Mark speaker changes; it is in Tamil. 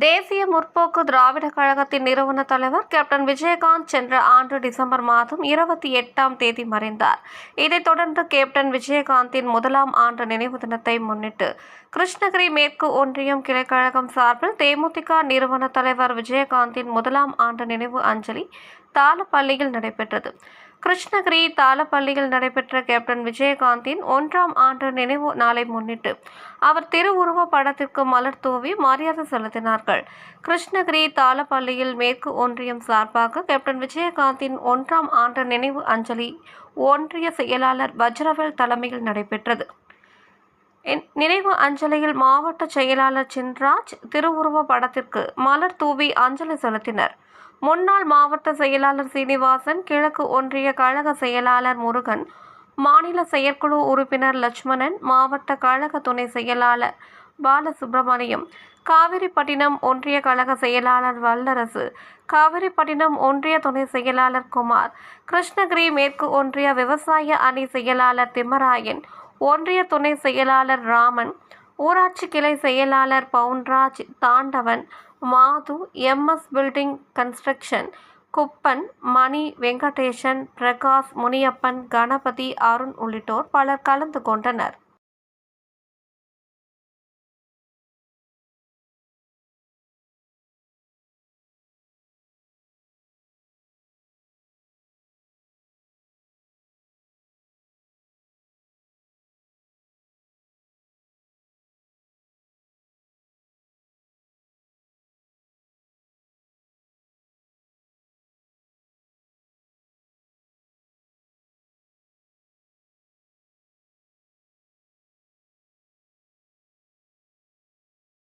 Speaker 1: தேசிய முற்போக்கு திராவிடர் கழகத்தின் நிறுவன தலைவர் கேப்டன் விஜயகாந்த் சென்ற ஆண்டு டிசம்பர் மாதம் 28ஆம் தேதி மறைந்தார். இதைத் தொடர்ந்து கேப்டன் விஜயகாந்தின் முதலாம் ஆண்டு நினைவு தினத்தை முன்னிட்டு கிருஷ்ணகிரி மேற்கு ஒன்றியம் கிளைக்கழகம் சார்பில் தேமுதிக நிறுவன தலைவர் விஜயகாந்தின் முதலாம் ஆண்டு நினைவு அஞ்சலி தாளப்பள்ளியில் நடைபெற்றது. கிருஷ்ணகிரி தாளப்பள்ளியில் நடைபெற்ற கேப்டன் விஜயகாந்தின் 1ஆம் ஆண்டு நினைவு நாளை முன்னிட்டு அவர் திருவுருவ படத்திற்கு மலர் தூவி மரியாதை செலுத்தினார்கள். கிருஷ்ணகிரி தாளப்பள்ளியில் மேற்கு ஒன்றியம் சார்பாக கேப்டன் விஜயகாந்தின் 1ஆம் ஆண்டு நினைவு அஞ்சலி ஒன்றிய செயலாளர் வஜ்ரவேல் தலைமையில் நடைபெற்றது. நினைவு அஞ்சலியில் மாவட்ட செயலாளர் சின்ராஜ் திருவுருவ படத்திற்கு மலர் தூவி அஞ்சலி செலுத்தினர். முன்னாள் மாவட்ட செயலாளர் சீனிவாசன், கிழக்கு ஒன்றிய கழக செயலாளர் முருகன், மாநில செயற்குழு உறுப்பினர் லட்சுமணன், மாவட்ட கழக துணை செயலாளர் பாலசுப்ரமணியம், காவிரிப்பட்டினம் ஒன்றிய கழக செயலாளர் வல்லரசு, காவிரிப்பட்டினம் ஒன்றிய துணை செயலாளர் குமார், கிருஷ்ணகிரி மேற்கு ஒன்றிய விவசாய அணி செயலாளர் திம்மராயன், ஒன்றிய துணை செயலாளர் ராமன், ஊராட்சி கிளை செயலாளர் பவுன்ராஜ், தாண்டவன், மாது, MS பில்டிங் கன்ஸ்ட்ரக்ஷன், குப்பன், மணி, வெங்கடேசன், பிரகாஷ், முனியப்பன், கணபதி, அருண் உள்ளிட்டோர் பலர் கலந்து கொண்டனர்.